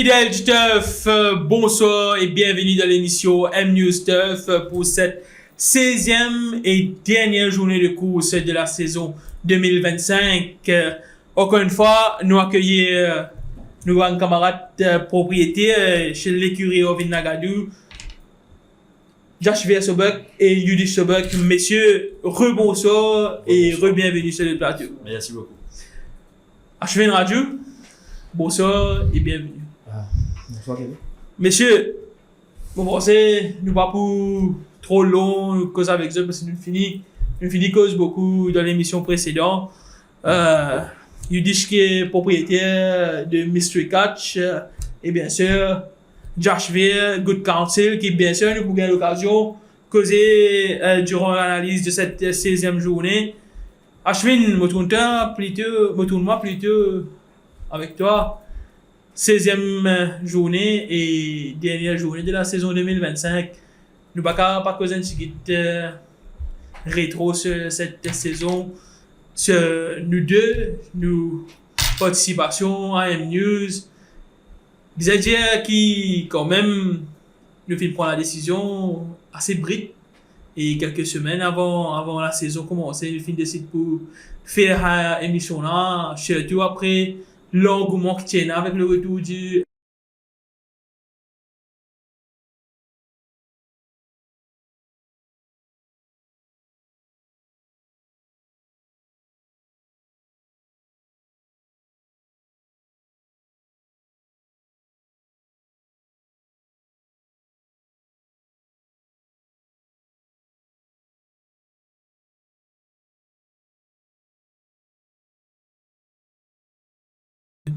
Fidèles du Stuff, bonsoir et bienvenue dans l'émission M-News Stuff pour cette 16e et dernière journée de course de la saison 2025. Encore une fois, nous accueillons nos grands camarades propriétaires chez l'écurie Ovin Nagadou, Josh Sobek et Yudi Sobek. Messieurs, rebonsoir et re-bienvenue sur le plateau. Merci beaucoup. Ashwin Radio, bonsoir et bienvenue. Bonsoir Kevin. Messieurs, vous pensez, nous pas pour trop long cause avec eux parce que nous finissons cause beaucoup dans l'émission précédente. Yudish qui est propriétaire de Mystery Catch et bien sûr Josh Veer, Good Counsel qui bien sûr nous avons l'occasion de causer durant l'analyse de cette 16e journée. Ashwin, me tourne-moi plutôt avec toi. 16e journée et dernière journée de la saison 2025. Nous ne pouvons pas causer un petit rétro sur cette saison. Sur nous deux, nous participation à M-News. Xavier qui, quand même, nous fait prendre la décision assez brute. Et quelques semaines avant la saison commencer, nous décide pour faire l'émission là, surtout après l'engouement qui tient avec le retour du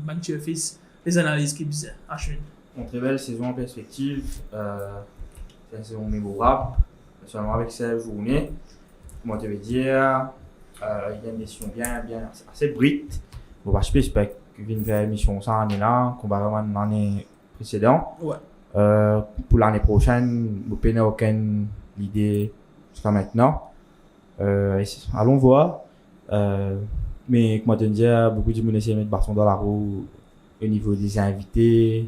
Mathieu Fils, les analyses qu'il faisait. Ashwin. Une très belle saison en perspective. C'est une saison mémorable, seulement avec 16 journées. Comment te veux dire, il y a une mission bien assez brute. Bon, bah, j'espère que je vais faire une mission ça année là, comparément à l'année précédente. Ouais. Pour l'année prochaine, je n'ai aucune idée jusqu'à maintenant. Allons voir. Mais comment te dire, beaucoup de monde essaie de mettre bâton dans la roue au niveau des invités,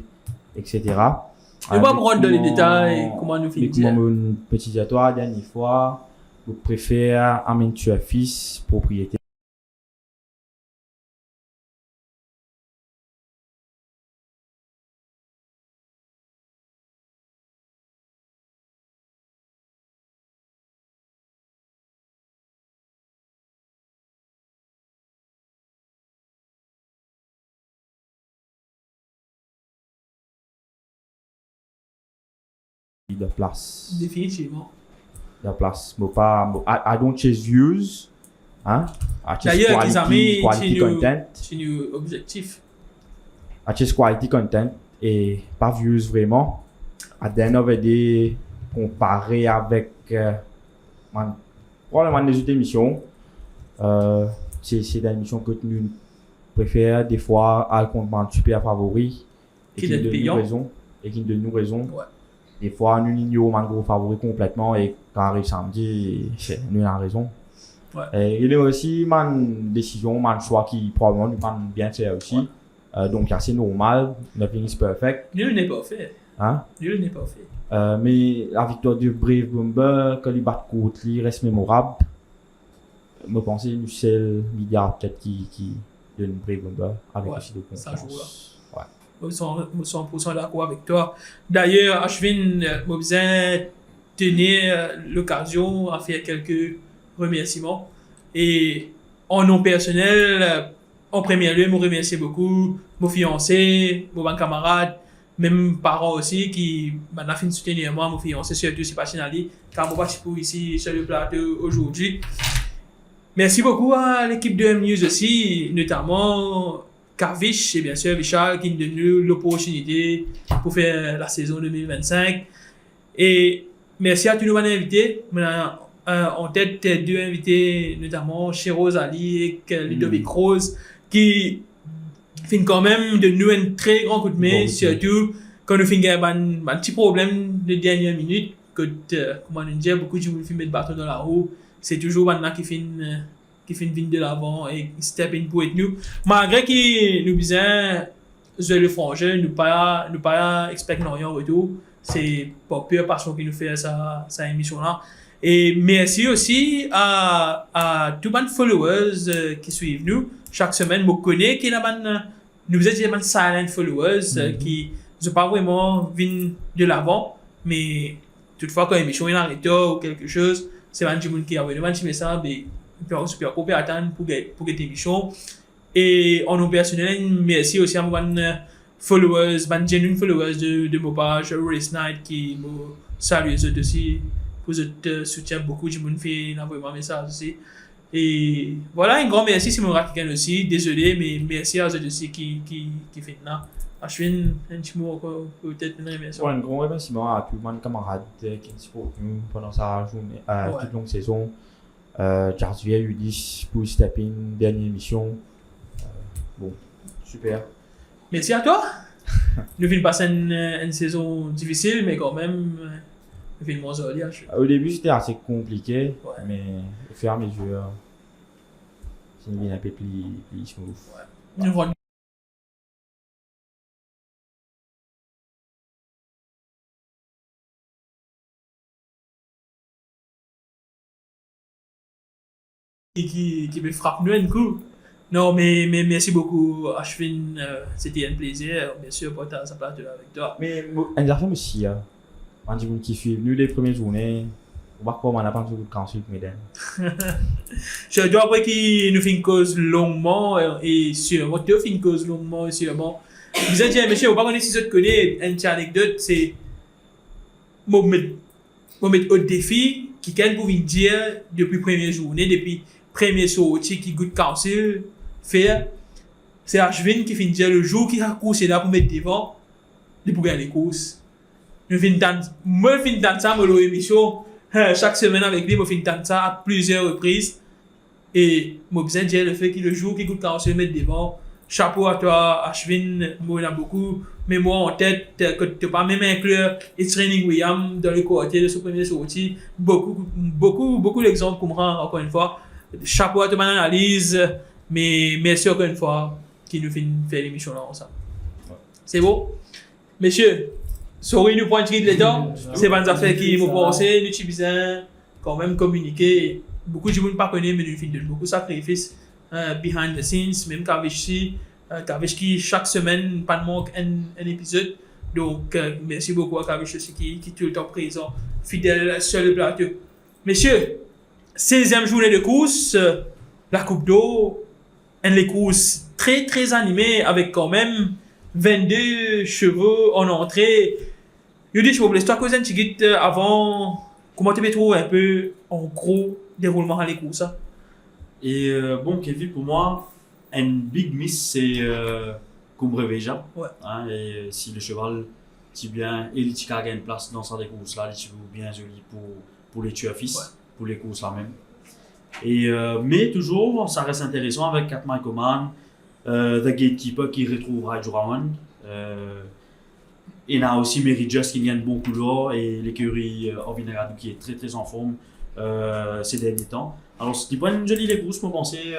etc. Je ne vais pas me rendre dans les détails, comment nous finissons. Comment mon petit à toi, dernière fois, je préfère amener tu as fils, propriétaire. De place. Définitivement. De place. I don't chase views. Hein? I chase D'ailleurs, les amis, quality content. C'est un objectif. I chase quality content et pas views vraiment. À the end of the day, comparé avec probablement les autres émissions, c'est des émissions que nous préférons des fois à compte super favori et qui donne nous raison. Ouais. Des fois, nous ignorons mon gros favori complètement et quand arrive samedi, nous avons raison. Ouais. Et il y a aussi une décision, un choix qui probablement nous va bien faire aussi. Ouais. Donc, c'est normal, nothing is perfect. Nul n'est pas fait. Hein? Nul n'est pas fait. Mais la victoire du Brave Bomber, quand il bat contre lui, reste mémorable. Je pense que c'est le milliard peut-être qui donne Brave Bomber avec aussi de confiance. Ça joue là. Je suis 100% d'accord avec toi. D'ailleurs, Ashwin, je besoin tenir l'occasion à faire quelques remerciements. Et en nom personnel, en premier lieu, je remercie beaucoup mon fiancé, mon camarade, même parents aussi qui m'ont fait soutenir moi, mon fiancé, surtout si Pachinali, car je participe ici sur le plateau aujourd'hui. Merci beaucoup à l'équipe de M-News aussi, notamment Carvish et bien sûr Vichal qui nous donne l'opportunité pour faire la saison 2025. Et merci à tous nos invités. En tête, deux invités, notamment Rose Ali et Ludovic Rose, qui font quand même de nous un très grand coup de main, surtout quand nous faisons un petit problème de dernière minute. Comment on dit, beaucoup de gens qui mettent bâton dans la roue. C'est toujours maintenant qui fait une vigne de l'avant et step in pour être nous. Malgré qu'il nous besoin le frangin, nous pas expect rien en retour. C'est pas pure passion qui nous fait sa émission là. Et merci aussi à tous les followers qui suivent nous. Chaque semaine, je connais qu'il y a nous êtes des silent followers qui ne sont pas vraiment venus de l'avant, mais toutefois quand l'émission est en retard ou quelque chose, c'est un petit monde qui a envoyé un petit message et super coopérer attendre pour cette émission. Et en nom personnel, merci aussi à mes followers, mes genuine followers de mon page Race Night qui me saluent eux aussi pour votre soutien. Beaucoup de monde fait envoyer un message aussi. Et voilà, un grand merci Simon Rakikan aussi. Désolé, mais merci à eux aussi qui fait là. Ashwin, un petit mot encore, peut-être une remerciement. Ouais, un grand remerciement à tous mes camarades qui nous supportent pendant sa journée, toute longue saison. Jarvier, Ulysse, pour step in, dernière émission. Bon, super. Merci à toi. Nous venons passer une saison difficile, mais quand même, nous venons moins joli. Au début, c'était assez compliqué, ouais. Mais au fur et à mesure, c'est devenu un peu plus smooth. Ouais. Nous voyons qui me frappe nous un coup. Non, mais merci beaucoup, Ashwin. C'était un plaisir, bien sûr, pour être à sa place avec toi. Mais une affaire aussi, on dit qui suit nous les premières journées, on va comment on a pas de cancer mais Je dois après qu'il nous fait une cause longuement et sûrement, tu fait une cause longuement et sûrement. Vous avez dit, monsieur, on va pas connaître si je te connais, une petite anecdote, c'est moi mettre au défi qui qu'elle pouvait dire depuis première journée, depuis premier sortie qui goûte cancer faire, c'est Ashwin qui finit dire le jour qu'il a coursé là pour mettre devant, il pour gagner les courses. Moi fin dans ça dans l'émission chaque semaine avec lui, moi fin dans ça à plusieurs reprises et moi besoin dire le fait qu'il le jour qu'il goûte cancer mettre devant. Chapeau à toi Ashwin, moi il a beaucoup mémoire en tête que tu pas même inclure et training William dans le côté de ce premier sortie, beaucoup d'exemples pour moi encore une fois. Chapeau à ton analyse, mais merci encore une fois qui nous fait faire l'émission là ensemble. Ouais. C'est beau? Messieurs, sorry nous prendre de temps, c'est pas une affaire qui m'ont pensé, nous avons besoin quand même communiquer. Beaucoup de gens ne connaissent pas, mais nous faisons beaucoup de sacrifices behind the scenes, même Kavish qui chaque semaine pas de manque un épisode. Donc merci beaucoup à Kavish aussi qui est tout le temps présent, fidèle sur le plateau. Messieurs, 16e journée de course, la Coupe d'eau, les courses très très animées avec quand même 22 chevaux en entrée. Je dis, je vous laisse toi causer un petit avant, comment tu trouves un peu en gros déroulement à les courses. Et bon, Kevin, pour moi, un big miss, c'est Cumbreveja. Ouais. Hein, et si le cheval tient bien et il a une place dans sa course là, il est bien joli pour les tueurs fils. Ouais. Pour les courses là même. Et, mais toujours, ça reste intéressant avec Cat Michaelman, The Gatekeeper qui retrouvera Jurawan. Il y a aussi Mary Just qui vient de bon couleur et l'écurie Orvinagado qui est très très en forme ces derniers temps. Alors, ce qui prend une jolie les courses pour penser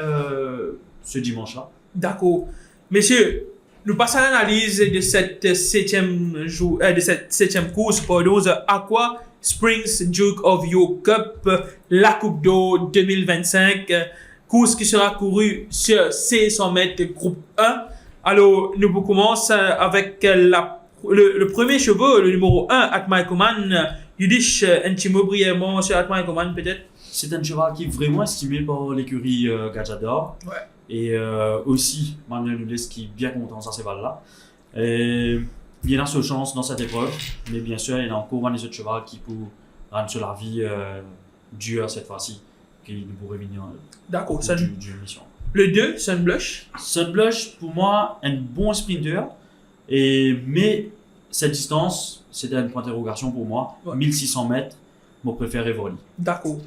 ce dimanche-là. D'accord. Messieurs, nous passons à l'analyse de cette 7e course pour The Aqua Springs Duke of York Cup, la Coupe d'eau 2025, course qui sera courue sur 600 mètres groupe 1. Alors, nous commençons avec le premier cheval, le numéro 1, Atma Coman. Yudish, un petit mot brièvement sur Atma Coman peut-être? C'est un cheval qui est vraiment estimé par l'écurie Gajador. Ouais. Et aussi Manuel Nunes qui est bien content de ce cheval-là. Il y a sa chance dans cette épreuve, mais bien sûr, il y a encore un autre cheval qui peut rendre sur la vie dure cette fois-ci, qui nous pourrait venir du mission. Le 2, Sunblush. Sunblush, pour moi, un bon sprinter, mais cette distance, c'était une point d'interrogation pour moi. Ouais. 1600 mètres, mon préféré Volley. D'accord.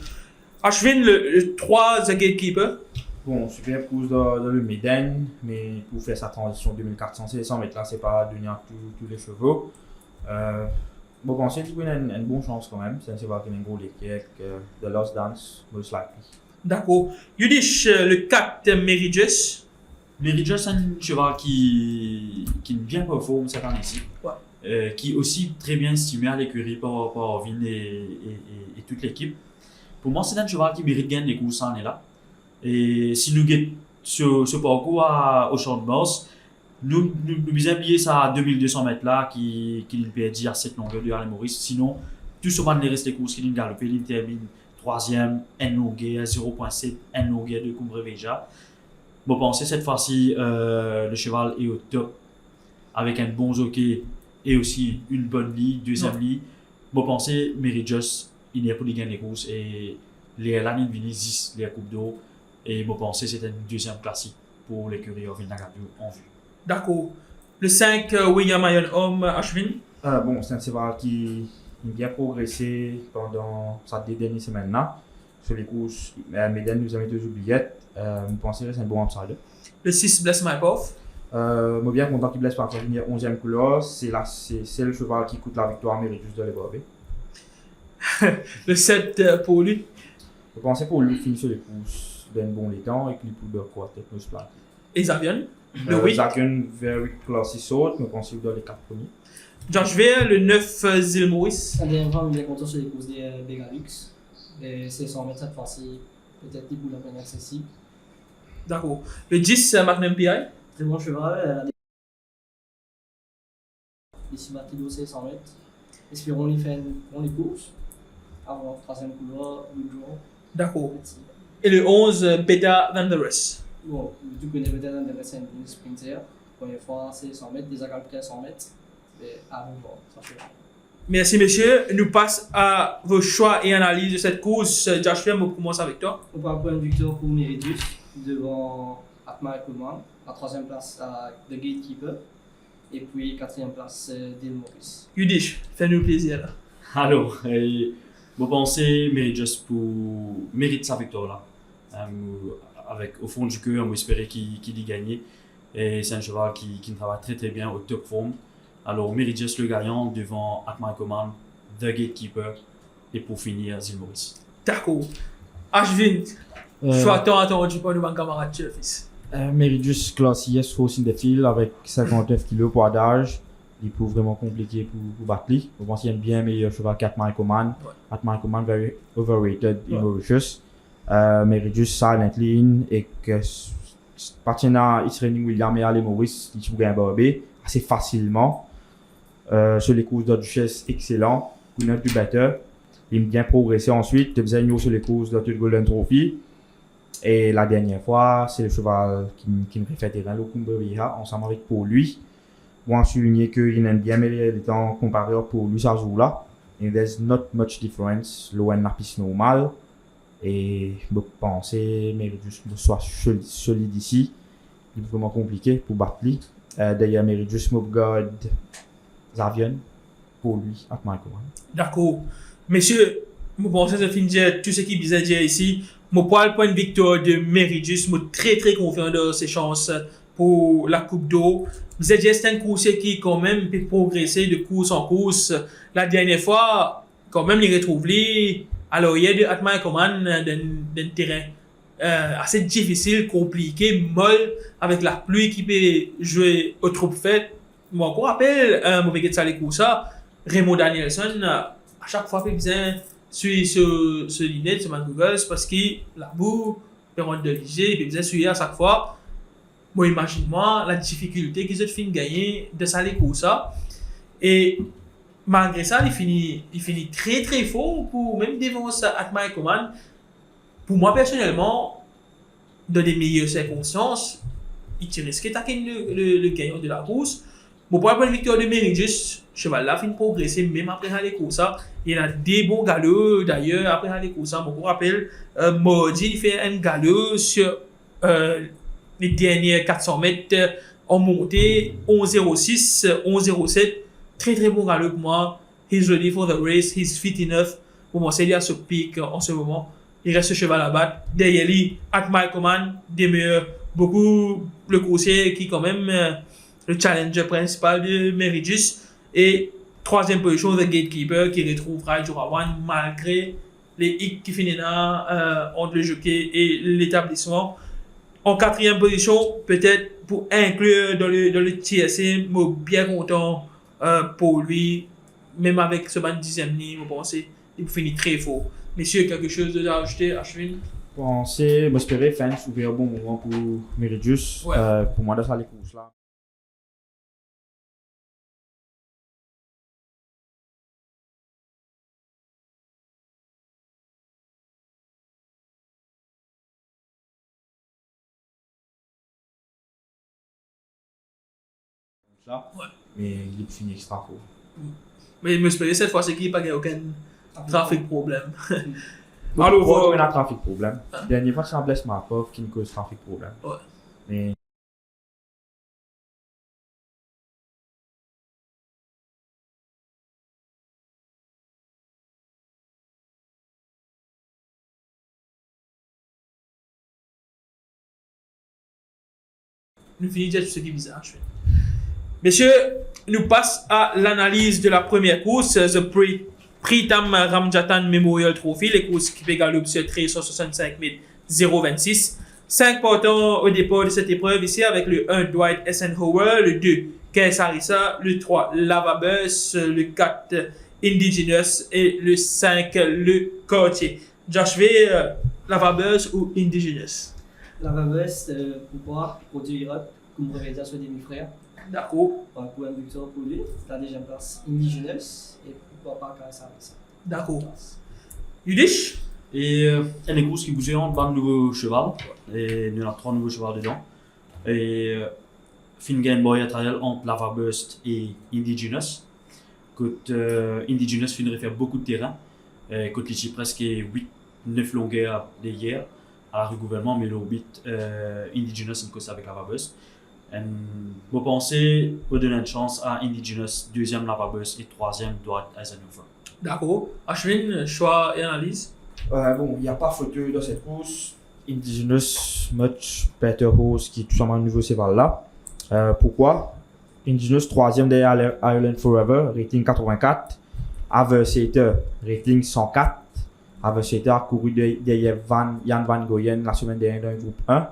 Ashwin, le 3, The Gatekeeper. Bon, super course dans le Médène, mais pour faire sa transition 2400-600 mètres là, c'est pas donner tous les chevaux. Bon, je pense qu'il y a une bonne chance quand même. C'est un cheval qui a un gros liquide, The Lost Dance, most likely. D'accord. Yudish, le 4, Meridius. Meridius, c'est un cheval qui bien performe cette année-ci. Ouais. Qui est aussi très bien estimé à l'écurie par Vin et toute l'équipe. Pour moi, c'est un cheval qui mérite gagner des courses cette année-là. Et si nous gagnons ce parcours au Champ de Mars, nous bisons oublier ça à 2200 mètres là qui nous perdit à cette longueur de Harley Maurice. Sinon, tout ce moment, les restes courses qui nous galopent, ils terminent 3e, un longueur à 0.7, un longueur de Cumbreveja. Bon, pensez cette fois-ci, le cheval est au top avec un bon jockey et aussi une bonne ligne, deuxième ligne. Bon, pensez, Meridius, il est pour les gagner les courses et l'année venue, 10 les coupes d'eau. Et bon, pensez, c'était une deuxième classique pour l'écurie Orville Nagano en vue. D'accord. Le 5, William Iron Home, Ashwin. Bon, c'est un cheval qui a bien progressé pendant ces dernières semaines là. Sur les courses, Médène nous a mis 2 oubliettes. Je pense que c'est un bon outsider. Le 6, Bless My Buff. Moi bien content qu'il blesse par venir 11e couleur. C'est le cheval qui coûte la victoire Meridius de l'Ebrave. Le 7, pour lui. Je pensais pour lui finir sur les courses d'un bon temps et qu'il peut quoi tête nous plat. Et Zavion. Le 8. Zaken very classy sort, je pense qu'il doit les 4 premiers. George Vere, le 9, Zil Maurice. La dernière fois, on est bien content sur les courses des Begalux. Et c'est 100 mètres cette fois-ci, peut-être des boules un peu accessibles. D'accord. Le 10, Magnum PI. Très bon cheval. Ici, Martino, c'est 100 mètres. Espérons qu'il fait une bonne course. Avant, 3e couloir, withdraw. D'accord. Et le 11, Beta Than the Rest. Bon, tu connais peut-être un intéressant une sprinter. Première fois, c'est 100 mètres, déjà calculé à 100 mètres. Mais à vous voir, ça fait. Merci, messieurs. Nous passons à vos choix et analyses de cette course. Joshua, on commence avec toi. On va prendre une victoire pour Meridius devant Atma et Coleman. La 3e place à The Gatekeeper. Et puis 4e place, Dale Morris. Yudish, fais-nous plaisir. Là. Alors, vous pensez Meridius mérite sa victoire là. Avec au fond du cœur, on espérait qu'il y gagne. Et c'est un cheval qui travaille très très bien au top forme. Alors, Meridius le gagnant devant Atma Command, The Gatekeeper et pour finir, Zil Maurice. D'accord. Ashwin, choix tant attendu par nos camarades de fils. Meridius classe yes force in the field avec 59 kg poids d'âge. Il peut vraiment compliqué pour battre lui. Je pense qu'il y a un bien meilleur cheval qu'Atma Command. Atma Command very overrated in Mauritius. Meridius silent lean et que partenaire Israël William et Ali Maurice il joue un barbé assez facilement. Sur les courses de Duchesse, excellent. Coup plus better. Il a bien progressé ensuite. Il faisait sur les courses de Golden Trophy. Et la dernière fois, c'est le cheval qui me fait terrain, le Cumbreveja, ensemble avec pour lui. Bon, souligner qu'il a bien meilleur temps comparé pour lui, ça joue là. Et there's not much difference. L'ON n'a pas normal. Et je pense Meridius soit solide ici. Il est vraiment compliqué pour battre lui. D'ailleurs, Meridius Mobgard Zavion pour lui, avec Michael. D'accord. Messieurs, je pense que je finis tout ce qui est dire ici. Je parle pour une victoire de Meridius. Je suis très très confiant de ses chances pour la Coupe d'eau. Vous êtes juste un course qui quand même peut progresser de course en course. La dernière fois, quand même, il retrouve lui. Alors, il y a de Atma Command d'un terrain assez difficile, compliqué, molle, avec la pluie qui peut jouer au trop fait. Moi, encore rappelle, mauvais gars de course, Raymond Danielson, à chaque fois, il besoin suivre ce linet, ce Google, parce qu'il la boue, il peut de léger, il besoin suivre à chaque fois. Moi, imagine-moi la difficulté qu'ils ont fait de gagner de ça les courses. Et malgré ça, il finit très très fort pour même défoncer Atma et Command. Pour moi personnellement, dans les meilleures circonstances, il risquait d'attaquer le gagnant de la course. Bon, pour la victoire de Meridius, cheval là finit progresser même après les courses. Il y a des bons galops d'ailleurs après les courses. Bon, pour rappel, Mordi il fait un galop sur les dernières 400 mètres en montée 11.06, 11.07. Très très bon galop pour moi. He's ready for the race, he's fit enough. Pour moi, c'est lui à ce pic en ce moment. Il reste ce cheval à battre. Derrière lui, Atma Command, des meilleurs. Beaucoup le coursier qui quand même le challenger principal de Meridius. Et 3e position, The Gatekeeper qui retrouve Rai Jorawan malgré les hicks qui finissent là entre le jockey et l'établissement. En quatrième position, peut-être pour inclure dans le TSC, je suis bien content pour lui, même avec ce ban 10e ligne, je pense qu'il finit très fort. Messieurs, quelque chose à ajouter, Ashwin? Pensez, j'espérais faire un super bon moment pour Meridius. Ouais. Pour moi, dans ça, les courses là. Ouais. Mais il est fini extra fort. Mais je m'espérais cette fois-ci qu'il n'y a pas aucun trafic problème. Alors, Alors, il y a un trafic problème. Dernière fois, c'est un blesse Markov qui nous cause trafic problème. Ouais. Mais nous finissons déjà tout ce qui est bizarre, Ashwin. Messieurs, nous passons à l'analyse de la première course, The Pritam Ramjatan Memorial Trophy, les courses qui pégalent sur 365 mètres 0,26. 5 partants au départ de cette épreuve ici avec le 1 Dwight Eisenhower, le 2 Kay Sarissa, le 3 Lavabus, le 4 Indigenous et le 5 le Cartier. Josh V, Lavabus ou Indigenous? Lavabus, pour produire comme revêtement sur demi-frère. D'accord. Pour un victoire pour lui. La deuxième place, Indigenous. Et pourquoi pas Kay Sarissa. D'accord. Yudish? Et les courses qui bougeaient en bas de nouveaux chevaux. Et il y en a 3 nouveaux chevaux dedans. Et Fingan Boy à trial entre Lavabust et Indigenous. Indigenous finirait faire beaucoup de terrain. Côté Lichi presque 8-9 longueurs d'hier à la rue gouvernement, mais le 8 Indigenous une course avec Lavabust. Je pense qu'on donne une chance à Indigenous, deuxième Lavabust et troisième Dwight Eisenhower. D'accord. Ashwin, choix et analyse? bon, il n'y a pas photo dans cette course. Indigenous, much better horse qui est tout simplement nouveau cheval là. Pourquoi? Indigenous, troisième derrière Ireland Forever, rating 84. Aversator, rating 104. Aversator a couru derrière Jan Van Goyen la semaine dernière dans le groupe 1.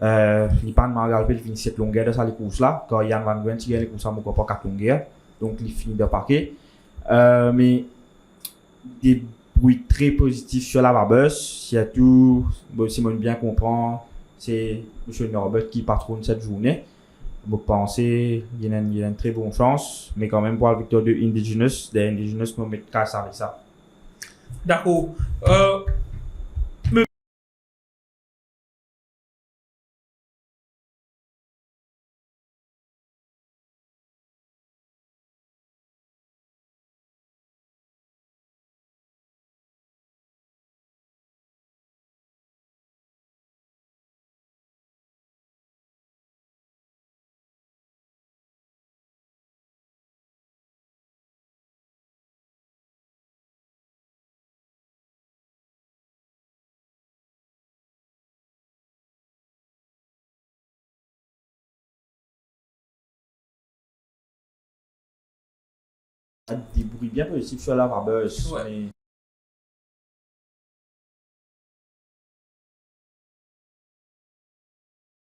Il n'y a pas de mal il finit cette longueur de cette course là. Quand Jan Van Goyen, il gagne les courses, il n'y a pas 4 longueurs. Donc il finit de parquer. Mais des bruits très positifs sur la Lavabus. Surtout, Simone bien comprend, c'est M. Norbert qui patronne cette journée. Je pense qu'il y a une très bonne chance, mais quand même pour la victoire de Indigenous, nous mettre casse avec ça. D'accord. Des bruits bien positifs sur la Lavabus. Ouais. Mais...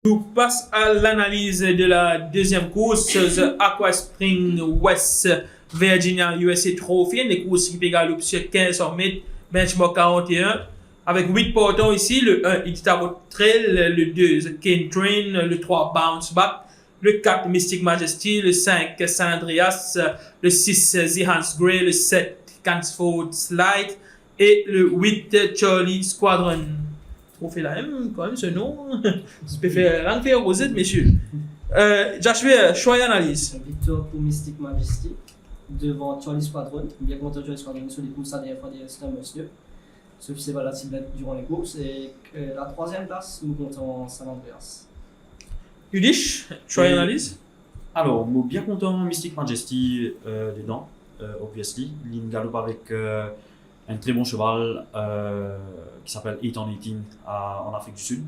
Nous passons à l'analyse de la deuxième course, The Aqua Spring West Virginia USA Trophy, une course qui pégalent sur 1500 mètres, benchmark 41, avec 8 portants ici, le 1 Iditarod Trail, le 2 The Cane Train, le 3 Bounce Back, le 4 Mystic Majesty, le 5 San Andreas, le 6 The Hans Gray, le 7 Cansford Slide et le 8 Charlie Squadron. On fait la même, quand même, ce nom. Je peux faire rien faire Rosette, messieurs. Joshua, choix et analyse. Victoire pour Mystic Majesty devant Charlie Squadron. Bien content Charlie Squadron sur les courses à des fois c'est un monsieur. Sauf que c'est volatile durant les courses. Et la troisième place, nous comptons San Andreas. Yudish, choix et analyse. Alors, je suis bien content Mystic Majesty dedans, obviously. Il galope avec un très bon cheval qui s'appelle 8 on 18 en Afrique du Sud.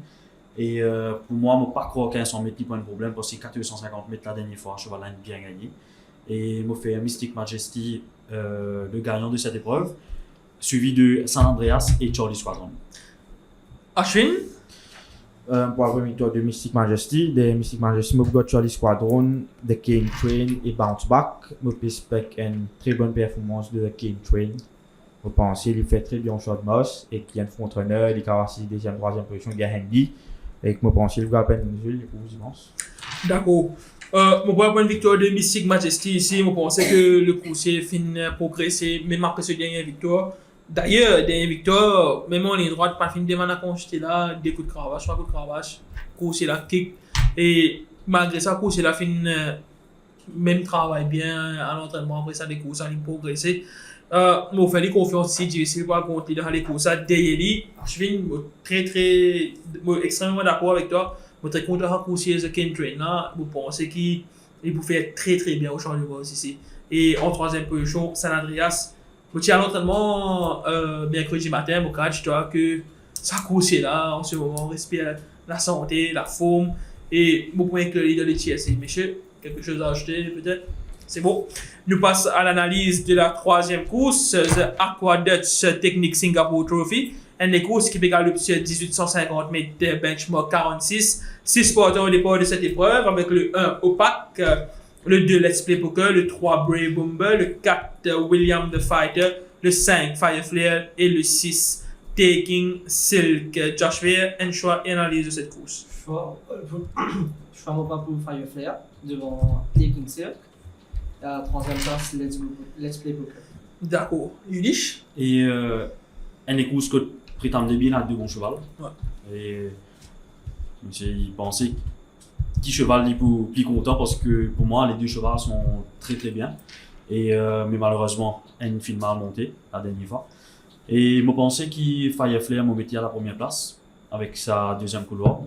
Et pour moi, mon parcours 1500 mètres n'est pas un problème parce que 450 mètres la dernière fois, le cheval a bien gagné. Et je fais Mystic Majesty, le gagnant de cette épreuve, suivi de San Andreas et Charlie Squadron. Ashwin, pour la première victoire de Mystic Majesty. De Mystic Majesty, je vais Charlie Squadron, The Kane Train et Bounce Back. Je respecte une très bonne performance de The Kane Train. Je pense qu'il fait très bien au short moss et qu'il y a un front-runner, il a aussi deuxième, troisième position, il y a Handy. Et que je pense qu'il va à peine une il est pour immense. D'accord. Mon point de victoire de Mystic Majesty ici, je pensais que le coursier fin progresser, même après ce dernier victoire. D'ailleurs, dernier victoire, même en ligne droite, pas fin de mana constaté là, des coups de cravache, trois coups de cravache, coursier là, kick. Et malgré ça, coursier là, fin même travail bien à l'entraînement, après ça, des courses en ligne progresser. Moi, fait confiance ici, difficile pour compter dans les courses. Derrière, je suis très, extrêmement d'accord avec toi. Je suis très content de la course de Kane Train là. Je pense qu'il vous fait très bien au champ de boss ici. Et en troisième position, San Andreas. Je suis à l'entraînement mercredi matin. Je dois que sa course là, en ce moment, on respire la santé, la forme. Et je point que le leader de TSC. Messieurs, quelque chose à ajouter peut-être? C'est bon. Nous passons à l'analyse de la troisième course, The Aqua Dutch Technique Singapore Trophy. Une course qui pégale sur 1850 mètres de benchmark 46. 6 porteurs au départ de cette épreuve avec le 1 Opaque, le 2 Let's Play Poker, le 3 Brave Bomber, le 4 William the Fighter, le 5 Fire Flare et le 6 Taking Silk. Josh Weir, un choix et analyse de cette course. Je fais mon pas pour Fire Flare devant Taking Silk. À la troisième place, Let's Play Poker. D'accord. Yudish? Et une course que prétendait bien à deux bons chevals. Ouais. Et il pensait qui cheval est plus content parce que pour moi les deux chevals sont très bien. Et mais malheureusement, une film mal montée la dernière fois. Et je pensais qu'il Fireflare m'a mis à la première place avec sa deuxième couloir.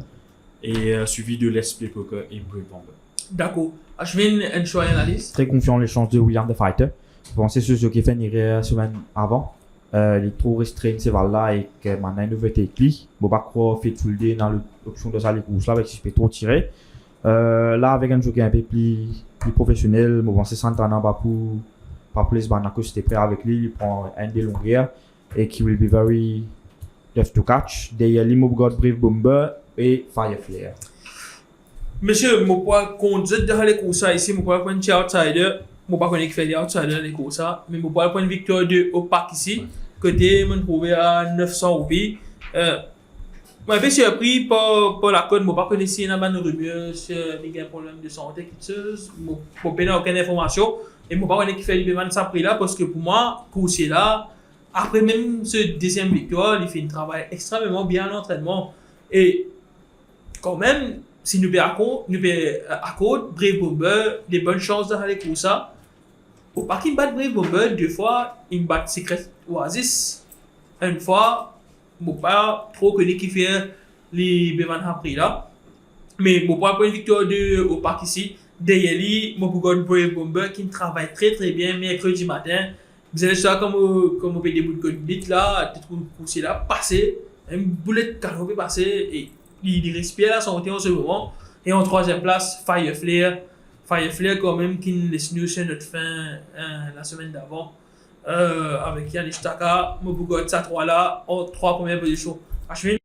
Et suivi de Let's Play Poker et Brave Bomber. D'accord. Ashwin, un choix et analyse? Très confiant les chances de William the Fighter. Je pensais que ce qui fait une la semaine avant. Il est trop restreint ces balles-là et que maintenant il veut être écrit. Je ne peux pas croire Faithful Day dans l'option de ça les courses là avec si je peux trop tirer. Là avec un jockey un peu plus professionnel, je pense que Santana va pour plus Banako c'était prêt avec lui, il prend un des longueurs et qui will be very tough to catch. Derrière lui, je got Brave Bomber et Fire Flare. Monsieur, je ne peux pas conduire dans les courses ici, je ne peux pas prendre un outsider. Je ne peux pas connaître qui fait les outsiders dans les courses, mais je ne peux pas prendre une victoire de Opaque ici. Côté, je me trouve à 900 roupies. Je suis surpris par la code, je ne peux pas connaître si il y a une rumeur sur un problème de santé, quelque chose. Je ne peux pas aucune information. Et je ne peux pas connaître qui fait libérer ce prix là parce que pour moi, coursier là, après même ce deuxième victoire, il fait un travail extrêmement bien à l'entraînement. Et quand même, si nous perdons à côte, Brave Bomber, des bonnes chances dans les courses. Au pas qu'il bat Brave Bomber, deux fois, il bat Secret Oasis. Une fois, je ne pas trop connu qui fait les Bevan Prix là. Mais je ne pas prendre une victoire de au parc ici. Derrière lui, je vais Brave Bomber qui travaille très bien mercredi matin. Vous allez voir comme on fait des bouts de code vite là, tu trouves le coursier là, passer, une boulette canopée passer et il respire la santé en ce moment. Et en troisième place, Fire Flare. Fire Flare quand même qui nous laisse nous sur notre fin la semaine d'avant. Avec Yann Ishtaka, Mobugot, ça 3 là, en 3 premières positions. Ashwin.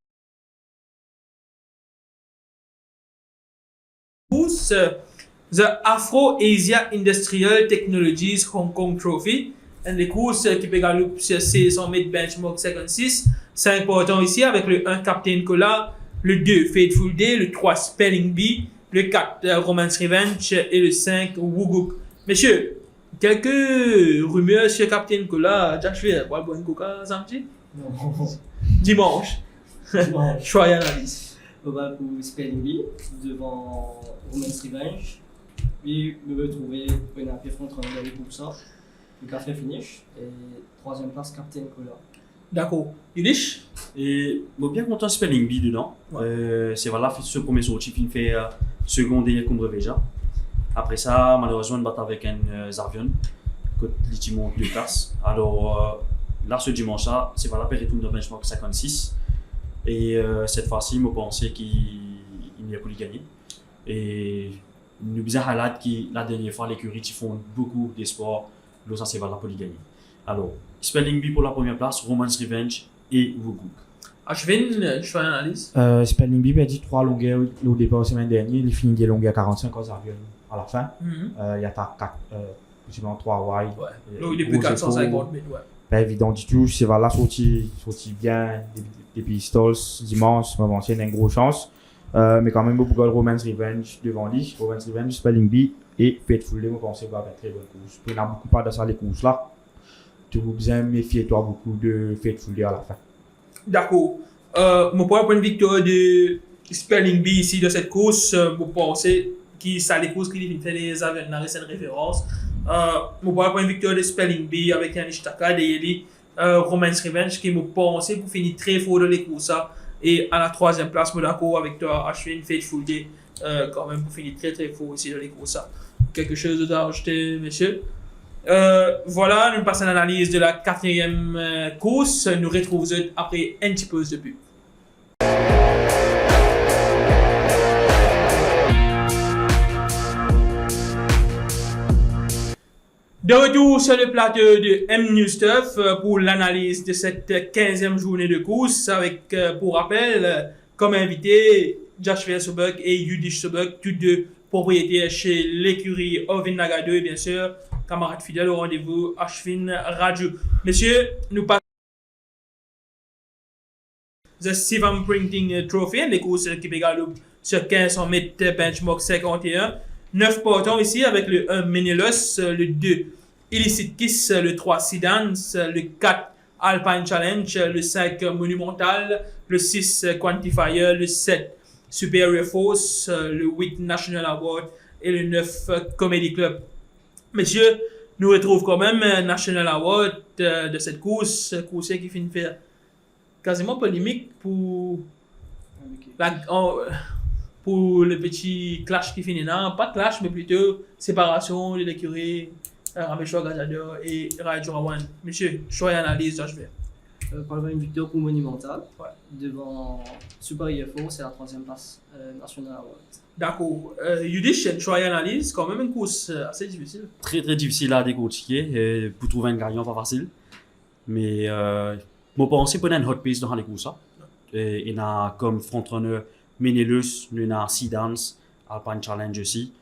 The Afro-Asia Industrial Technologies Hong Kong Trophy. Les courses qui peut gagner sur 600 mètres benchmark 56. 5 portants ici avec le 1 Captain Cola, le 2 Faithful Day, le 3 Spelling Bee, le 4 Romance Revenge et le 5 Wuguk. Messieurs, quelques rumeurs sur Captain Cola. Josh Weir, boire une coca samedi? Non. Dimanche. Choix et analyse. On va pour Spelling Bee devant Romance Revenge. Puis je vais trouver une AP front dans les groupes ça. Le café finish et troisième place Captain Cola. D'accord. Yudish? Et je suis bien content de Spelling Bee dedans. Ouais. C'est voilà, ce premier sorti qui fait secondaire comme Reveja. Après ça, malheureusement, on bat avec un Zarvion, qui monte 2 classes. Alors là, ce dimanche-là, c'est voilà, Péritoun de benchmark 56. Et cette fois-ci, je pensais qu'il n'y a pas de gagner. Et nous avons highlight que la dernière fois, l'écurie qui font beaucoup d'espoir, là, ça c'est valable pour les gagner. Alors, Spelling Bee pour la première place, Romance Revenge et Wuguk. Ashwin, je fais une analyse. Spelling Bee a dit 3 longueurs au départ la semaine dernière. Il finit des longueurs 45 quand ça arrive à la fin. Il y a 3 wide. Ouais. Donc, il est plus 450 mètres, ouais. Pas évident du tout. C'est là sorti bien des pistols dimanche. Moi, c'est une grosse chance. Mais quand même, beaucoup de Romance Revenge devant lui. Romance Revenge, Spelling Bee et Faithful Day. Je pense que c'est une très bonne course. Il y a beaucoup pas de ça, les courses là. Tu vous bien méfier-toi beaucoup de Faithful Day à la fin. D'accord. Mon point de victoire de Spelling Bee ici de cette course, je pense que c'est les courses qui fait les avenirs et référence. Mon point de victoire de Spelling Bee avec Yannick Takad et Romance Revenge qui me pense pour finir très fort dans les courses. Et à la 3e place, je suis d'accord avec toi, Ashwin, Faithful Day, quand même pour finir très très fort ici dans les courses. Quelque chose d'autre à ajouter, messieurs? Voilà, nous passons à l'analyse de la 4e course. Nous retrouvons après un petit pause de pub. De retour sur le plateau de M-News Stuff pour l'analyse de cette 15e journée de course avec, pour rappel, comme invité, Joshua Sobek et Yudish Sobek, tous deux propriétaires chez l'écurie Ovin Nagado et bien sûr, camarades fidèles au rendez-vous Ashwin Raju. Messieurs, nous passons The Sivam Printing Trophy, les courses qui pégent sur 1500 mètres benchmark 51. 9 partants ici avec le 1 Menelaus, le 2 Illicit Kiss, le 3 Sidans, le 4 Alpine Challenge, le 5 Monumental, le 6 Quantifier, le 7 Superior Force, le 8 National Award et le 9 Comedy Club. Messieurs, nous retrouvons quand même National Award de cette course qui finit de faire quasiment polémique pour pour le petit clash qui finit là. Pas clash, mais plutôt séparation de l'écurie Rameshwar Gazador et Raju Rawan. Monsieur, choix et analyse, je vais. Par une victoire pour Monumental, Ouais. devant Superior Force et la 3e place National Award. D'accord. Yudish, choix et analyse, quand même une course assez difficile. Très très difficile à décortiquer. Pour trouver un gagnant, pas facile. Mais je pense qu'on a une hot pace dans les courses. Il y a comme frontrunner Menelaus, il y a Sidans, Alpine Challenge aussi.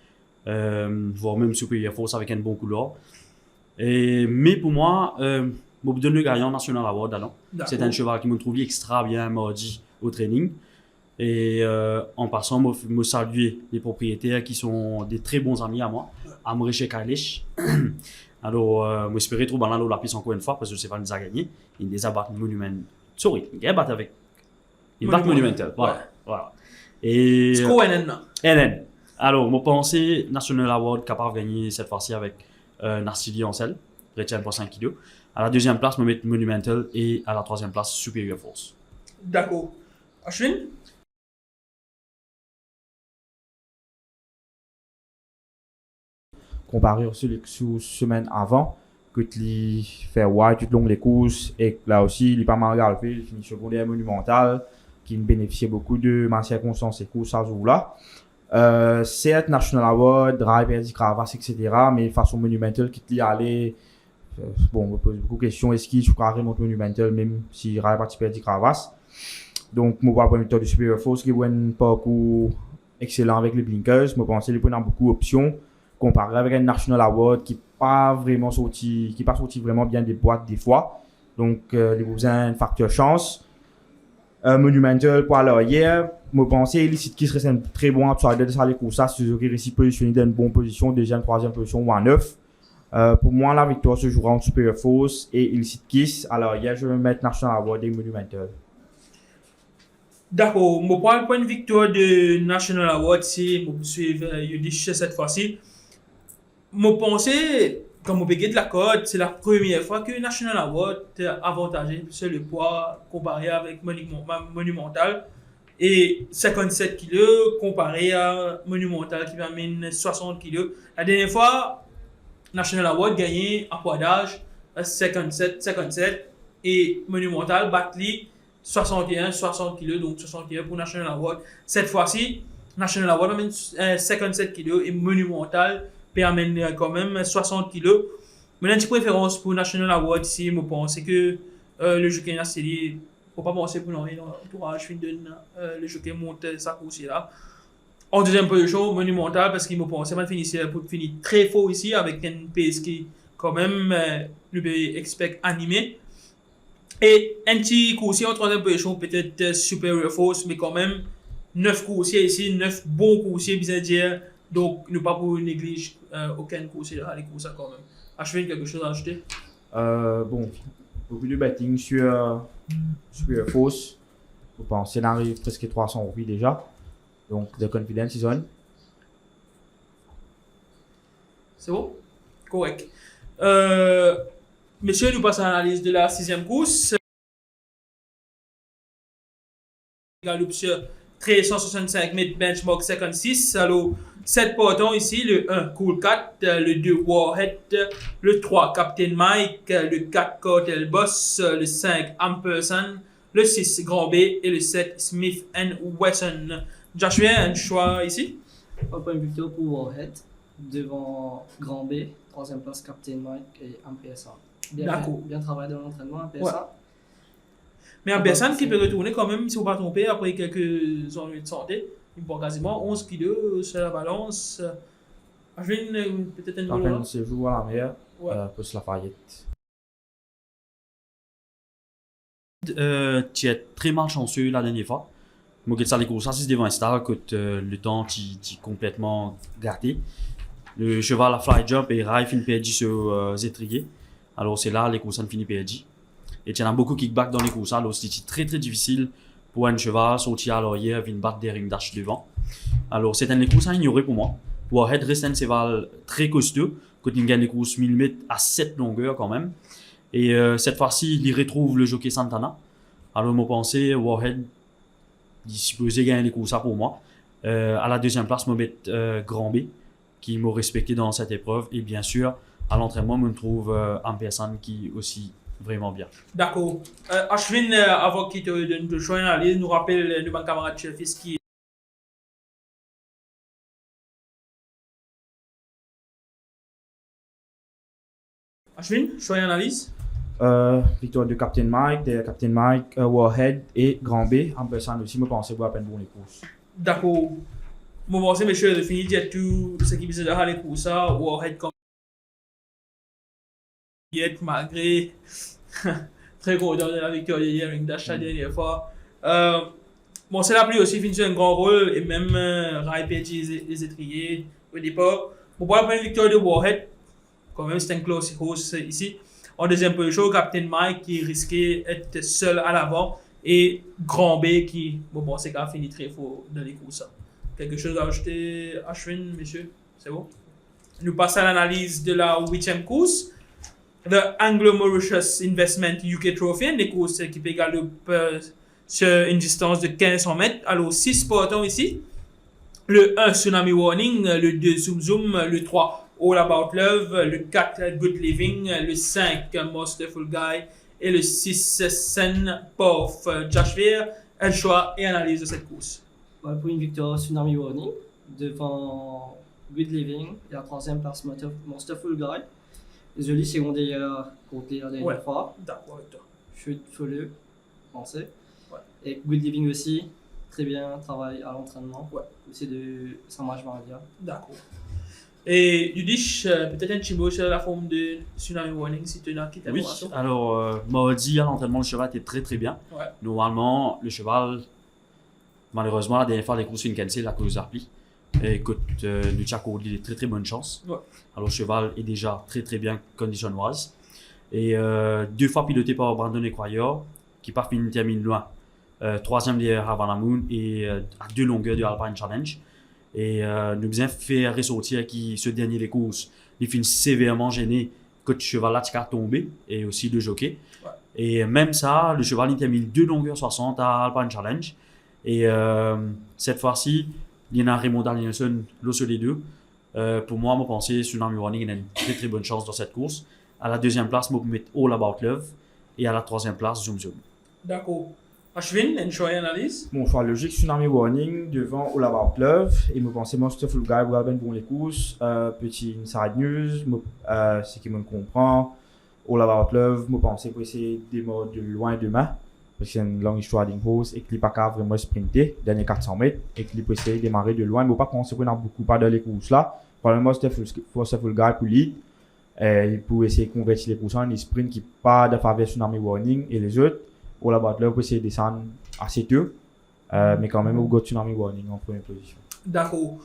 Voire même Superior Force avec un bon couleur. Mais pour moi, je donne le gagnant National Award. C'est un cheval qui me trouve extra bien mardi au training. Et en passant, je salue les propriétaires qui sont des très bons amis à moi, Amrish et Kailesh. Alors, j'espère trouver la piste encore une fois parce que c'est pas nous a gagné. Il les a battu Monumental. Sorry, il a battu avec. Il bat Monumental. Voilà. Voilà. Et. Score NN. Alors, je pense National Award capable de gagner cette fois-ci avec Narsili Ancel, retient pour 5 kg. À la 2e place, je vais mettre Monumental et à la 3e place, Superior Force. D'accord. Ashwin? Comparé aux semaines avant, que tu fais wide tout le long des courses et là aussi, il est pas mal galopé, il finit secondaire Monumental qui bénéficiait beaucoup de ma circonstance et courses à ce jour-là. Certes, National Award, Drive, Perdi, Cravas, etc. Mais façon Monumental qui t'y allait. Bon, on me pose beaucoup de questions. Est-ce qu'il joue carrément Monumental, même si Drive, Perdi, Cravas? Donc, je vois un de Superior Force qui a un parcours excellent avec les blinkers. Je pense qu'il y a beaucoup d'options comparé avec un National Award qui n'est pas sorti vraiment bien des boîtes des fois. Donc, il y a besoin d'un facteur chance. Monumental pour l'arrière, je pense que Illicit Kiss serait un très bon outsider de ça les courses. Si vous réussi à positionner dans une bonne position, 2e, 3e position ou à 9. Pour moi, la victoire se jouera entre Superior Force et Illicit Kiss. Alors, hier, je vais mettre National Award et Monumental. D'accord. Mon point de victoire de National Award, c'est pour suivre Yudish cette fois-ci. Je pense, comme on peut de la corde, c'est la première fois que National Award est avantagé sur le poids comparé avec Monumental. Et 57 kg comparé à Monumental qui amène 60 kg. La dernière fois, National Award gagné en poids d'âge 57 et Monumental battu 60 kg, donc 60 kg pour National Award. Cette fois-ci, National Award amène 57 kg et Monumental amène quand même 60 kg. Mais une petite préférence pour National Award ici, je pense que le Jockey Nassili faut pas penser pour l'envoyer dans l'entourage, le jockey monte sa course là. En deuxième position, monumental parce qu'il me pensait mal finir pour finir très fort ici avec une pace qui quand même lui expect animé. Et un petit coursier en troisième position, peut-être supérieur force, mais quand même 9 coursiers ici, 9 bons coursiers, bien dire. Donc, ne pas pour négliger aucun coursier dans les courses quand même. Ashwin, quelque chose à ajouter? Bon, beaucoup de betting sur force. Je pense qu'il arrive presque 300 roupies déjà. Donc, The Confidence Season. C'est bon? Correct. Messieurs, nous passons à l'analyse de la sixième course. Galop sur 1365 mètres, benchmark 56. Alors, 7 partants ici, le 1 Cool 4, le 2 Warhead, le 3 Captain Mike, le 4 Cartel Boss, le 5 Ampersand, le 6 Grand B et le 7 Smith & Wesson. Joshua, un choix ici? Un point de victoire pour Warhead, devant Grand B, troisième place Captain Mike et Ampersand. Bien travaillé dans l'entraînement, Ampersand. Ouais. Mais Ampersand qui peut retourner quand même, si on ne va pas tromper, après quelques ennuis de santé. Il prend quasiment 11 kg sur la balance. Ashwin, peut-être un nouveau. C'est joué à la mer, pour la Lafayette. Tu es très malchanceux la dernière fois. Moi, ça les courses, c'est devant un star, le temps est complètement gâté. Le cheval a fly jump et Rai finit PLG sur Zetrier. Alors, c'est là les courses finissent PLG. Et il y en a beaucoup qui kickback dans les courses. Alors, c'est très très difficile pour un cheval sortir à l'arrière et battre des rings dash devant. Alors, c'est un courses à ignorer pour moi. Warhead reste un cheval très costaud. Quand il gagne les courses 1000 mètres à 7 longueurs quand même. Et cette fois-ci, il retrouve le jockey Santana. Alors, moi, pensais, Warhead, il supposait gagner les courses pour moi. À la deuxième place, je vais mettre Grand B, qui m'a respecté dans cette épreuve. Et bien sûr, à l'entraînement, je me trouve Ampersand qui aussi vraiment bien. D'accord. Ashwin, avant qu'il te donne le choix d'analyse, nous rappelle nos camarades chef qui Ashwin, choix d'analyse? Victoire de Captain Mike, Warhead et Grand B. Ampersand aussi, me pensais voir à peine bon les courses. D'accord. Moi, pensez, monsieur, de finir de tout ce qui visait à les courses, Warhead comme malgré très content de la victoire de Yering Dash la dernière fois. Bon, c'est la pluie aussi, finit sur un grand rôle et même Rai PG les étriers au départ. Bon, pour la première victoire de Warhead, quand même, c'est un close horse ici. En deuxième position, Captain Mike qui risquait d'être seul à l'avant et Grand B qui, bon, c'est quand même fini très fort dans les courses. Quelque chose à ajouter, Ashwin, messieurs? C'est bon? Nous passons à l'analyse de la 8e course. The Anglo-Mauritius Investment UK Trophy, des courses qui peut galoper sur une distance de 1500 mètres. Alors, 6 partants ici. Le 1 Tsunami Warning, le 2 Zoom Zoom, le 3 All About Love, le 4 Good Living, le 5 Masterful Guy et le 6 Sen Pof. Josh Veer, un choix et analyse de cette course. Voilà pour une victoire Tsunami Warning devant Good Living et la troisième place Masterful Guy. Joli secondaire côté la dernière fois. D'accord avec toi. Chute folle, pensez. Ouais. Et Good Living aussi, très bien, travail à l'entraînement. Ouais. Aussi de Samaj Maradia. D'accord. Et Yudish, peut-être un petit mot sur la forme de Tsunami Warning si tu as quitté. Oui, alors, m'a dit à l'entraînement, le cheval était très très bien. Ouais. Normalement, le cheval, malheureusement, la dernière fois, les courses sont cancellées à cause d'Arpli. Écoute, nous avons des très très bonnes chances. Ouais. Alors, le cheval est déjà très très bien condition-wise. Et 2 fois piloté par Brandon Equayor, qui part finir termine loin. 3e derrière Havana Moon et à 2 longueurs du Alpine Challenge. Et nous avons fait ressortir qui, ce dernier les courses, il finit sévèrement gêné que le cheval a tombé et aussi le jockey. Ouais. Et même ça, le cheval il termine 2 longueurs 60 à Alpine Challenge. Et cette fois-ci, il y en a Raymond Danielson, l'autre les deux. Pour moi, je pense que Tsunami Warning a une très très bonne chance dans cette course. À la 2e place, je vais mettre All About Love. Et à la 3e place, Zoom Zoom. D'accord. Ashwin, une choix et analyse? Mon choix logique, Tsunami Warning devant All About Love. Et je pense que Masterful Guy va bien pour les courses. Petit inside news, ce qui me comprend. All About Love, je pense que c'est des modes de loin demain. parce que c'est une longue histoire d'une course et qu'il n'est pas capable vraiment sprinter, dernier 400 mètres, et qu'il peut essayer de démarrer de loin. Mais il ne faut pas penser qu'on a beaucoup pas dans les courses là. Probablement, c'était full guy pour lead. Pour essayer de convertir les courses en sprint qui pas de faveur tsunami warning et les autres, au laboratoire, pour essayer de descendre assez tôt. Mais quand même, au go tsunami warning en première position. D'accord.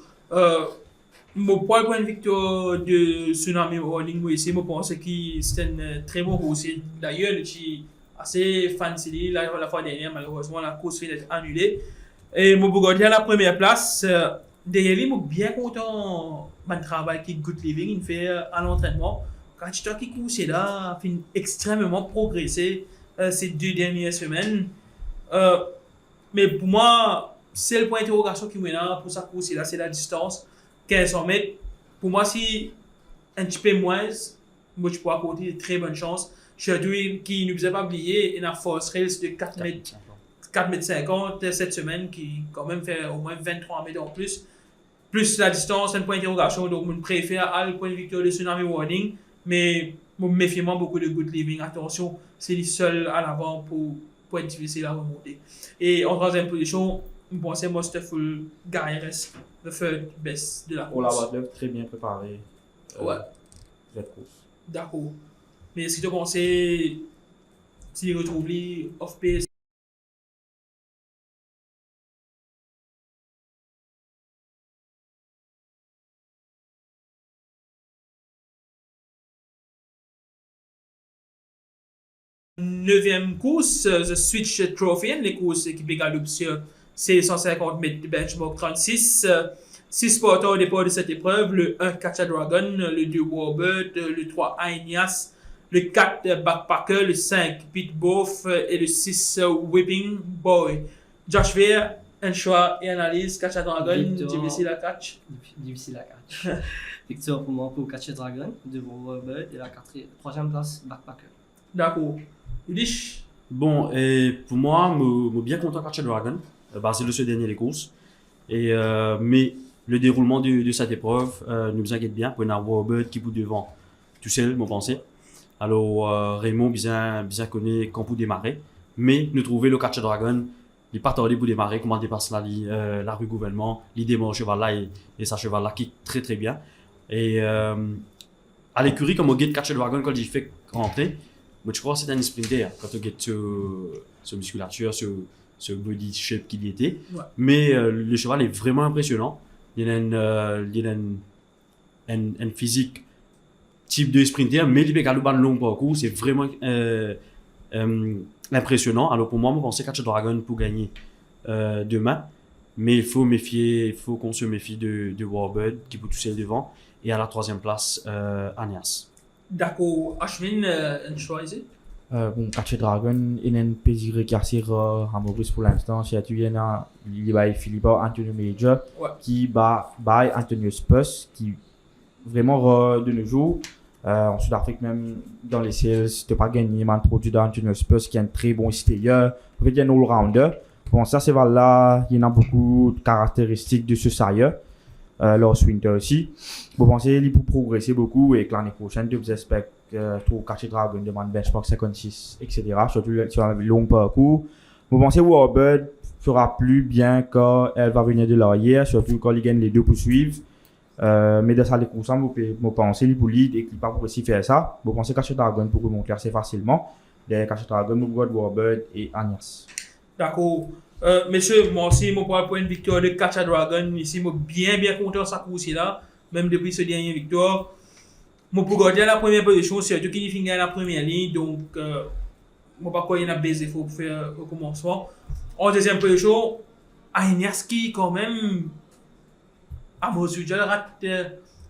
Mon point de victoire de Tsunami Warning, moi, ici, je pense que c'était une très bonne course. D'ailleurs, je suis assez fancy la fois dernière, malheureusement, la course vient d'être annulée. Et je regarde à la première place. Derrière lui, je suis bien content du travail que Good Living fait à l'entraînement. Quand tu qui course là, a fait extrêmement progressé ces 2 dernières semaines. Mais pour moi, c'est le point d'interrogation qui me là pour sa course là, c'est la distance. 1500 mètres. Pour moi, si un petit peu moins, moi, je pourrais apporter de très bonnes chances. Surtout qui ne nous a pas oublié, il a Force Rails de 4 mètres 50 cette semaine, qui quand même fait au moins 23 mètres en plus. Plus la distance, un point d'interrogation. Donc, je préfère à le point de victoire de Tsunami Warning. Mais je me méfie beaucoup de Good Living. Attention, c'est le seul à l'avant pour être difficile à remonter. Et en troisième position, je pense que Masterful Garres, le third best de la course. Au laboratoire, très bien préparé. Ouais. Cette course. D'accord. Mais est-ce que tu penses s'il retrouve les off-pace? Neuvième course, The Switch Trophy, les courses qui Galoup sur 150 mètres de benchmark 36. 6 porteurs au départ de cette épreuve, le 1 Catch a Dragon, le 2 Warbird, le 3 Aeneas, le 4 Backpacker, le 5 Pete Boff et le 6 Whipping Boy. Josh Veer, un choix et analyse, Catch a Dragon, difficile à catch. Difficile à catch. Victoire pour moi pour Catch a Dragon, devant Warbird et la 3e place Backpacker. D'accord. Udish? Bon, et pour moi, je suis bien content Catch a Dragon, basé sur ce dernier les courses. Et, mais le déroulement de cette épreuve nous inquiète bien. Pour avoir Warbird qui bout devant tout seul, mon pensée. Alors, Raymond bien connaît quand pour démarrer. Mais nous trouver le Catch a Dragon, il n'est pas tardé pour démarrer, comment dépasse la rue gouvernement, l'idée mon cheval là et sa cheval là qui très très bien. Et à l'écurie, comme on get Catch a Dragon quand il fait rentrer, mais je crois que c'est un sprinter quand on get ce musculature, ce body shape qu'il y était. Ouais. Mais le cheval est vraiment impressionnant. Il a un physique type de sprinter, mais il peut gagner le long parcours. C'est vraiment impressionnant. Alors pour moi, je pensais Catch a Dragon pour gagner demain. Mais il faut qu'on se méfie de Warbird qui peut tout seul devant. Et à la 3e place, Aeneas. D'accord. Ashwin, un choix ici? Bon, Catch a Dragon, il y a un plaisir de casser à Maurice pour l'instant. C'est il y a Philippe Antonio Major qui bat Antonio Spus, qui vraiment de nos jours, en Sud-Afrique même dans les sales, tu pas gagné un produit d'Antonio Spus qui est un très bon stayer. En fait, il y a un all-rounder. Bon, ça c'est là, il y en a beaucoup de caractéristiques de ce sire. Lors Winter aussi. Vous pensez qu'il peut progresser beaucoup et que l'année prochaine, vous espérez pour Catch a Dragon demande benchmark 56, etc. Surtout sur un long parcours. Vous pensez que Warbird fera plus bien quand elle va venir de l'arrière, surtout quand il gagne les deux poursuivre. Mais dans ça, les courses, vous pensez qu'il peut lead et qu'il ne peut pas aussi faire ça. Vous pensez que Catch a Dragon peut remonter assez facilement. Derrière Catch a Dragon, vous regardez Warbird et Aeneas. D'accord. Messieurs, moi aussi, mon point de victoire de Catch a Dragon, ici, moi bien content de sa course là, même depuis ce dernier victoire. Moi, pour garder la première position, c'est surtout qu'il finit à la première ligne, donc, moi, pas quoi, il y a baisé, il faut faire au commencement. En deuxième position, Aeneas qui, quand même, à mon sujet, rate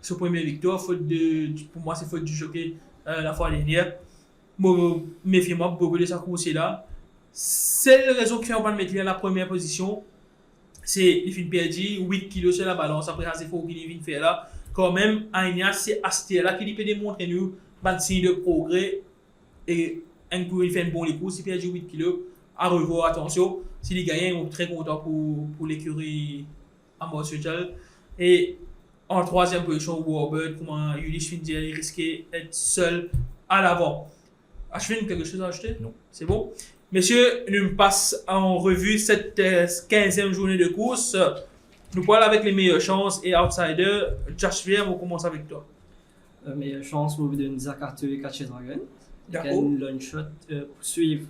ce premier victoire, pour moi, c'est faute du jockey la fois dernière. Moi, méfiez-moi beaucoup de sa course là. C'est la raison qui fait qu'on va le mettre à la première position. C'est il finit perdu 8 kg sur la balance. Après, c'est faux qu'il vient faire là. Quand même, Aeneas, c'est Astia là qui peut démontrer nous un signe de progrès. Et un coup, il fait une bonne course. Il perd 8 kg. À revoir, attention. S'il gagne, on est très content pour l'écurie à Montreal. Et en troisième position, Warbird, comment Ulysse finit, il risquait d'être seul à l'avant. Ashwin, quelque chose à ajouter? Non. C'est bon? Messieurs, nous passons en revue cette 15e journée de course. Nous parlons avec les meilleures chances et outsiders. Josh Vier, on commence avec toi. Meilleure chance, vous de Zakatu et Catcher Dragon. D'accord. Quel long shot pour suivre,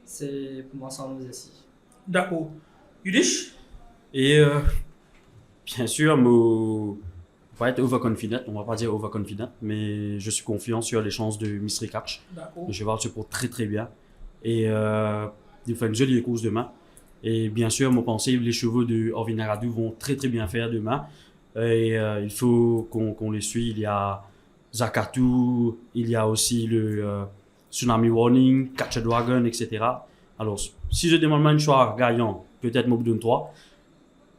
c'est pour moi sans nous ici. D'accord. Yudish? Et bien sûr, on va être overconfident, on va pas dire overconfident, mais je suis confiant sur les chances de Mystery Catch. D'accord. Le cheval se porte très très bien. Et il fait une jolie course demain. Et bien sûr, mon pensée, les chevaux de Orvinaradou vont très très bien faire demain. Et il faut qu'on les suive. Il y a Zakatu, il y a aussi le Tsunami Warning, Catcher Dragon, etc. Alors, si je demande un choix gagnant, peut-être je donne 3.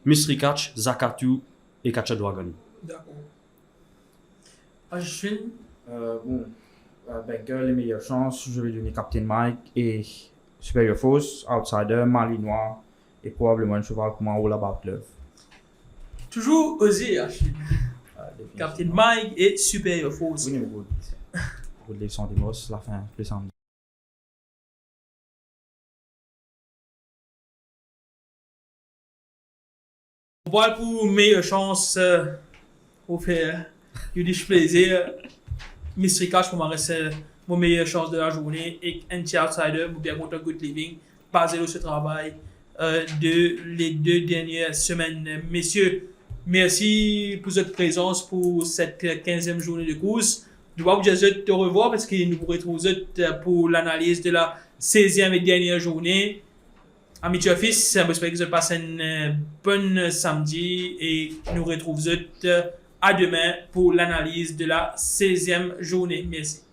Mystery Catch, Zakatu et Catcher Dragon. D'accord. Ashwin? Banker, les meilleures chances, je vais donner Captain Mike et Superior Force, Outsider, Malinois et probablement un cheval comme All About Love. Toujours osé, Ashwin. Captain Mike et Superior Force. Oui, mais good. Good les sentimos, la fin, plus samedi. Voilà pour meilleure chance pour faire du plaisir. Mystery Catch pour moi c'est mon meilleure chance de la journée et Anti-Outsider pour bien contre Good Living basé sur ce travail de les 2 dernières semaines. Messieurs, merci pour votre présence pour cette 15e journée de course. Je vais vous dire te revoir parce que nous vous retrouvons pour l'analyse de la 16e et dernière journée. Amis de fils, j'espère que vous passez un bon samedi et nous retrouvons à demain pour l'analyse de la 16e journée. Merci.